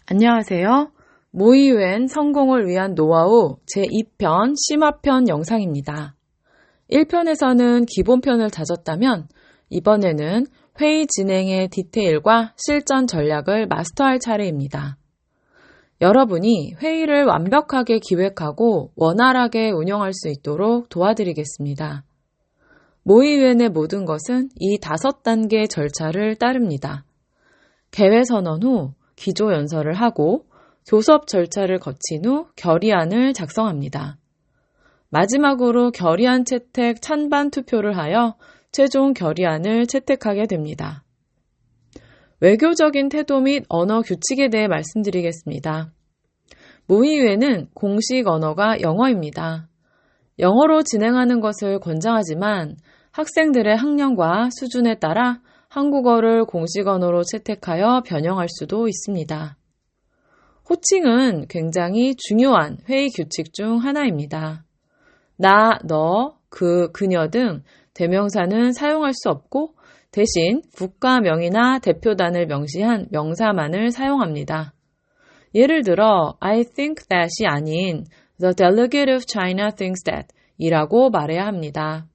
안녕하세요. 모의유엔 성공을 위한 노하우 제2편 심화편 영상입니다. 1편에서는 기본편을 다졌다면 이번에는 회의 진행의 디테일과 실전 전략을 마스터할 차례입니다. 여러분이 회의를 완벽하게 기획하고 원활하게 운영할 수 있도록 도와드리겠습니다. 모의유엔의 모든 것은 이 5단계 절차를 따릅니다. 개회 선언 후 기조 연설을 하고 교섭 절차를 거친 후 결의안을 작성합니다. 마지막으로 결의안 채택 찬반 투표를 하여 최종 결의안을 채택하게 됩니다. 외교적인 태도 및 언어 규칙에 대해 말씀드리겠습니다. 모의유엔은 공식 언어가 영어입니다. 영어로 진행하는 것을 권장하지만 학생들의 학년과 수준에 따라 한국어를 공식 언어로 채택하여 변형할 수도 있습니다. 호칭은 굉장히 중요한 회의 규칙 중 하나입니다. 나, 너, 그녀 등 대명사는 사용할 수 없고 대신 국가명이나 대표단을 명시한 명사만을 사용합니다. 예를 들어 I think that이 아닌 The delegate of China thinks that 이라고 말해야 합니다.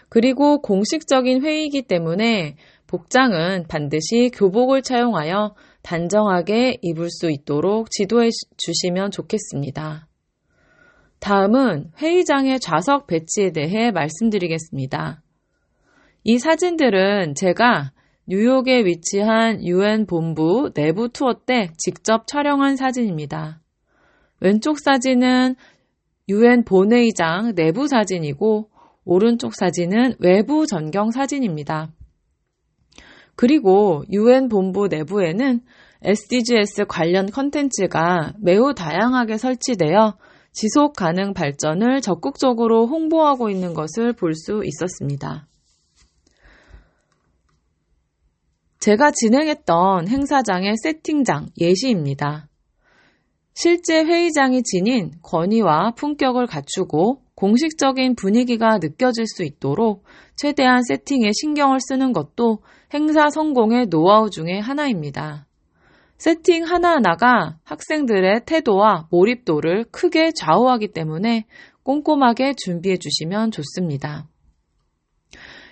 그리고 공식적인 회의이기 때문에 복장은 반드시 교복을 차용하여 단정하게 입을 수 있도록 지도해 주시면 좋겠습니다. 다음은 회의장의 좌석 배치에 대해 말씀드리겠습니다. 이 사진들은 제가 뉴욕에 위치한 UN 본부 내부 투어 때 직접 촬영한 사진입니다. 왼쪽 사진은 UN 본회의장 내부 사진이고 오른쪽 사진은 외부 전경 사진입니다. 그리고 UN 본부 내부에는 SDGs 관련 컨텐츠가 매우 다양하게 설치되어 지속 가능 발전을 적극적으로 홍보하고 있는 것을 볼 수 있었습니다. 제가 진행했던 행사장의 세팅장 예시입니다. 실제 회의장이 지닌 권위와 품격을 갖추고 공식적인 분위기가 느껴질 수 있도록 최대한 세팅에 신경을 쓰는 것도 행사 성공의 노하우 중에 하나입니다. 세팅 하나하나가 학생들의 태도와 몰입도를 크게 좌우하기 때문에 꼼꼼하게 준비해 주시면 좋습니다.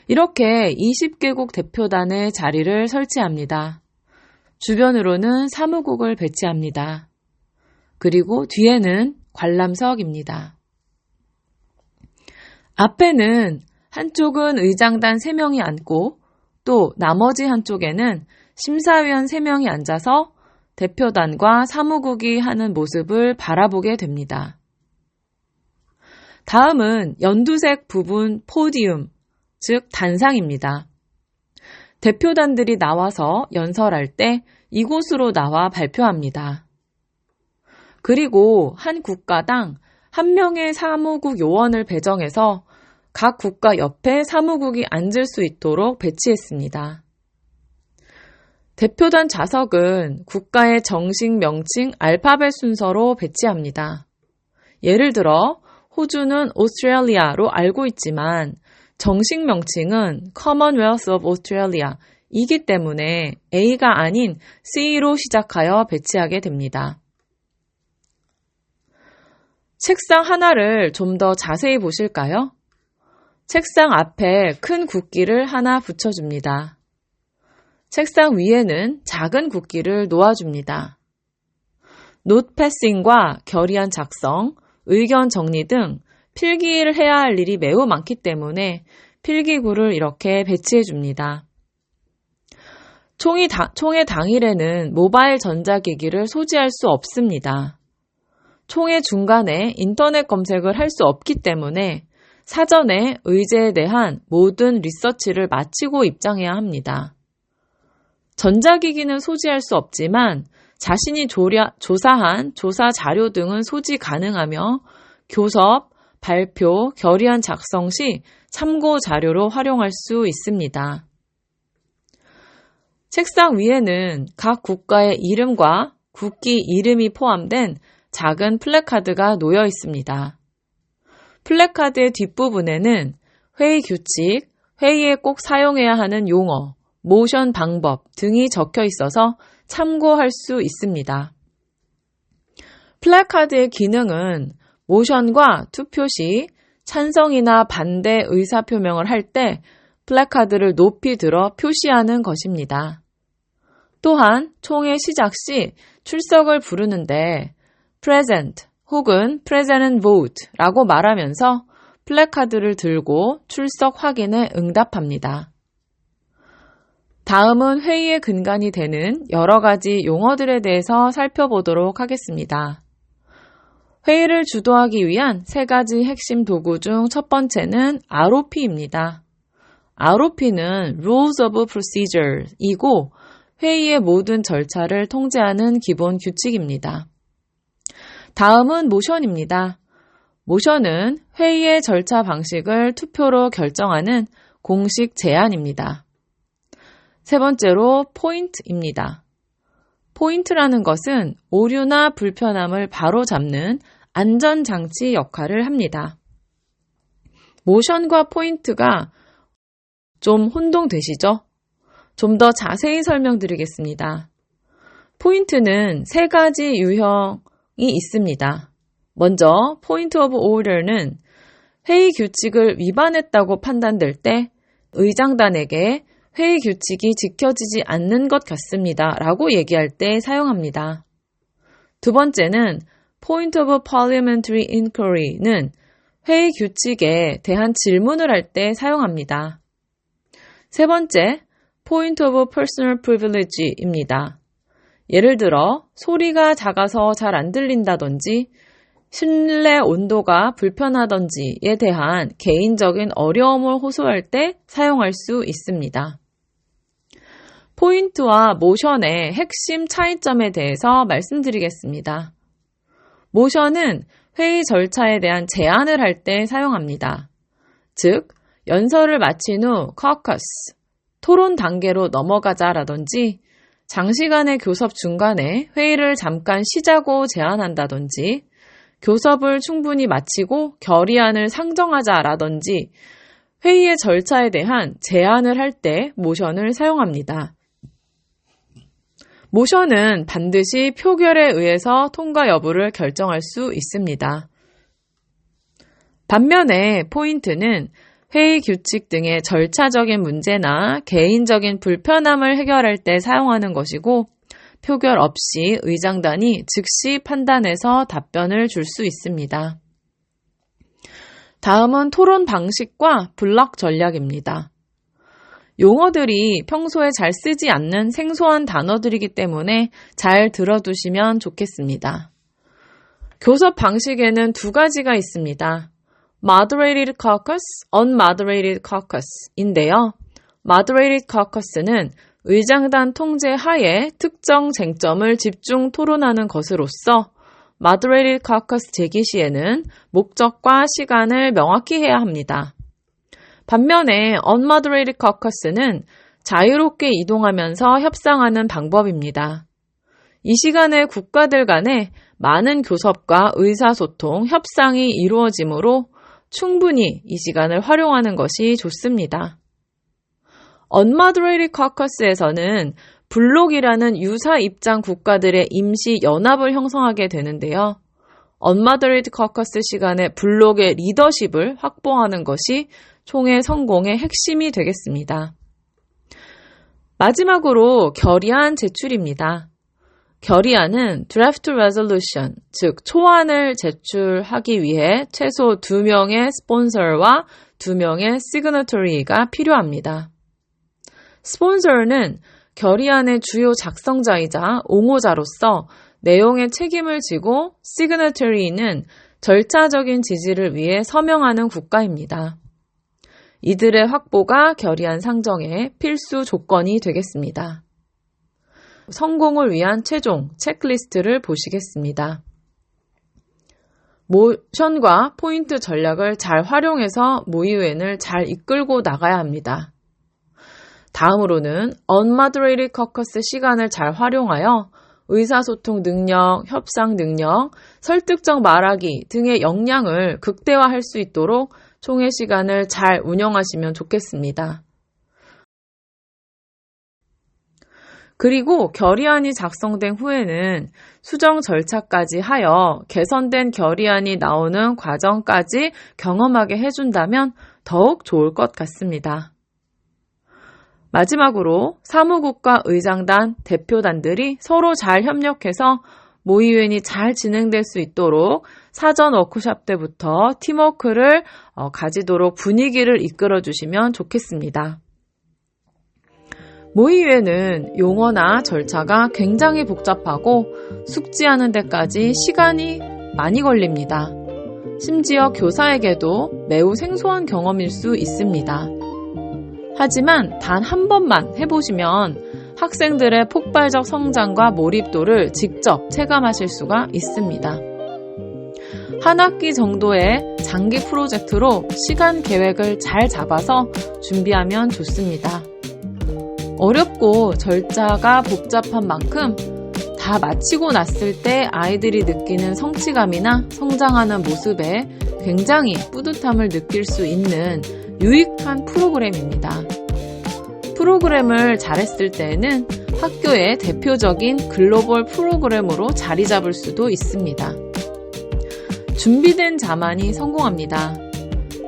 이렇게 20개국 대표단의 자리를 설치합니다. 주변으로는 사무국을 배치합니다. 그리고 뒤에는 관람석입니다. 앞에는 한쪽은 의장단 3명이 앉고 또 나머지 한쪽에는 심사위원 3명이 앉아서 대표단과 사무국이 하는 모습을 바라보게 됩니다. 다음은 연두색 부분 포디움, 즉 단상입니다. 대표단들이 나와서 연설할 때 이곳으로 나와 발표합니다. 그리고 한 국가당 1명의 사무국 요원을 배정해서 각 국가 옆에 사무국이 앉을 수 있도록 배치했습니다. 대표단 좌석은 국가의 정식 명칭 알파벳 순서로 배치합니다. 예를 들어 호주는 오스트레일리아로 알고 있지만 정식 명칭은 Commonwealth of Australia 이기 때문에 A가 아닌 C로 시작하여 배치하게 됩니다. 책상 하나를 좀 더 자세히 보실까요? 책상 앞에 큰 국기를 하나 붙여줍니다. 책상 위에는 작은 국기를 놓아줍니다. 노트 패싱과 결의안 작성, 의견 정리 등 필기를 해야 할 일이 매우 많기 때문에 필기구를 이렇게 배치해줍니다. 총회 당일에는 모바일 전자기기를 소지할 수 없습니다. 총회 중간에 인터넷 검색을 할 수 없기 때문에 사전에 의제에 대한 모든 리서치를 마치고 입장해야 합니다. 전자기기는 소지할 수 없지만 자신이 조사한 조사 자료 등은 소지 가능하며 교섭, 발표, 결의안 작성 시 참고 자료로 활용할 수 있습니다. 책상 위에는 각 국가의 이름과 국기 이름이 포함된 작은 플래카드가 놓여 있습니다. 플래카드의 뒷부분에는 회의 규칙, 회의에 꼭 사용해야 하는 용어, 모션 방법 등이 적혀 있어서 참고할 수 있습니다. 플래카드의 기능은 모션과 투표 시 찬성이나 반대 의사표명을 할 때 플래카드를 높이 들어 표시하는 것입니다. 또한 총회 시작 시 출석을 부르는데 present 혹은 present and vote 라고 말하면서 플래카드를 들고 출석 확인에 응답합니다. 다음은 회의의 근간이 되는 여러 가지 용어들에 대해서 살펴보도록 하겠습니다. 회의를 주도하기 위한 세 가지 핵심 도구 중 첫 번째는 ROP입니다. ROP는 Rules of Procedure이고 회의의 모든 절차를 통제하는 기본 규칙입니다. 다음은 모션입니다. 모션은 회의의 절차 방식을 투표로 결정하는 공식 제안입니다. 세 번째로 포인트입니다. 포인트라는 것은 오류나 불편함을 바로잡는 안전장치 역할을 합니다. 모션과 포인트가 좀 혼동되시죠? 좀 더 자세히 설명드리겠습니다. 포인트는 세 가지 유형이 있습니다. 먼저 포인트 오브 오더는 회의 규칙을 위반했다고 판단될 때 의장단에게 회의 규칙이 지켜지지 않는 것 같습니다 라고 얘기할 때 사용합니다. 두 번째는 Point of Parliamentary Inquiry는 회의 규칙에 대한 질문을 할 때 사용합니다. 세 번째, Point of Personal Privilege입니다. 예를 들어 소리가 작아서 잘 안 들린다든지 실내 온도가 불편하던지에 대한 개인적인 어려움을 호소할 때 사용할 수 있습니다. 포인트와 모션의 핵심 차이점에 대해서 말씀드리겠습니다. 모션은 회의 절차에 대한 제안을 할 때 사용합니다. 즉, 연설을 마친 후 caucus, 토론 단계로 넘어가자라든지 장시간의 교섭 중간에 회의를 잠깐 쉬자고 제안한다든지 교섭을 충분히 마치고 결의안을 상정하자라든지 회의의 절차에 대한 제안을 할 때 모션을 사용합니다. 모션은 반드시 표결에 의해서 통과 여부를 결정할 수 있습니다. 반면에 포인트는 회의 규칙 등의 절차적인 문제나 개인적인 불편함을 해결할 때 사용하는 것이고 표결 없이 의장단이 즉시 판단해서 답변을 줄 수 있습니다. 다음은 토론 방식과 블록 전략입니다. 용어들이 평소에 잘 쓰지 않는 생소한 단어들이기 때문에 잘 들어두시면 좋겠습니다. 교섭 방식에는 두 가지가 있습니다. Moderated Caucus, Unmoderated Caucus인데요. Moderated Caucus는 의장단 통제 하에 특정 쟁점을 집중 토론하는 것으로서 Moderated Caucus 제기 시에는 목적과 시간을 명확히 해야 합니다. 반면에 Unmoderated Caucus는 자유롭게 이동하면서 협상하는 방법입니다. 이 시간에 국가들 간에 많은 교섭과 의사소통, 협상이 이루어지므로 충분히 이 시간을 활용하는 것이 좋습니다. Unmoderated Caucus에서는 블록이라는 유사 입장 국가들의 임시 연합을 형성하게 되는데요. Unmoderated Caucus 시간에 블록의 리더십을 확보하는 것이 총회 성공의 핵심이 되겠습니다. 마지막으로 결의안 제출입니다. 결의안은 Draft Resolution, 즉 초안을 제출하기 위해 최소 2명의 스폰서와 2명의 시그너터리가 필요합니다. 스폰서는 결의안의 주요 작성자이자 옹호자로서 내용의 책임을 지고 시그너터리는 절차적인 지지를 위해 서명하는 국가입니다. 이들의 확보가 결의안 상정의 필수 조건이 되겠습니다. 성공을 위한 최종 체크리스트를 보시겠습니다. 모션과 포인트 전략을 잘 활용해서 모의회의를 잘 이끌고 나가야 합니다. 다음으로는 Unmoderated Caucus 시간을 잘 활용하여 의사소통 능력, 협상 능력, 설득적 말하기 등의 역량을 극대화할 수 있도록 총회 시간을 잘 운영하시면 좋겠습니다. 그리고 결의안이 작성된 후에는 수정 절차까지 하여 개선된 결의안이 나오는 과정까지 경험하게 해준다면 더욱 좋을 것 같습니다. 마지막으로 사무국과 의장단, 대표단들이 서로 잘 협력해서 모의위원이 잘 진행될 수 있도록 사전 워크숍 때부터 팀워크를 가지도록 분위기를 이끌어 주시면 좋겠습니다. 모의위원은 용어나 절차가 굉장히 복잡하고 숙지하는 데까지 시간이 많이 걸립니다. 심지어 교사에게도 매우 생소한 경험일 수 있습니다. 하지만 단 한 번만 해보시면 학생들의 폭발적 성장과 몰입도를 직접 체감하실 수가 있습니다. 한 학기 정도의 장기 프로젝트로 시간 계획을 잘 잡아서 준비하면 좋습니다. 어렵고 절차가 복잡한 만큼 다 마치고 났을 때 아이들이 느끼는 성취감이나 성장하는 모습에 굉장히 뿌듯함을 느낄 수 있는 유익한 프로그램입니다. 프로그램을 잘했을 때에는 학교의 대표적인 글로벌 프로그램으로 자리 잡을 수도 있습니다. 준비된 자만이 성공합니다.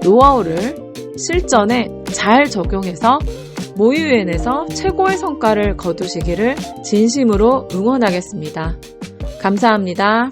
노하우를 실전에 잘 적용해서 모의위원회에서 최고의 성과를 거두시기를 진심으로 응원하겠습니다. 감사합니다.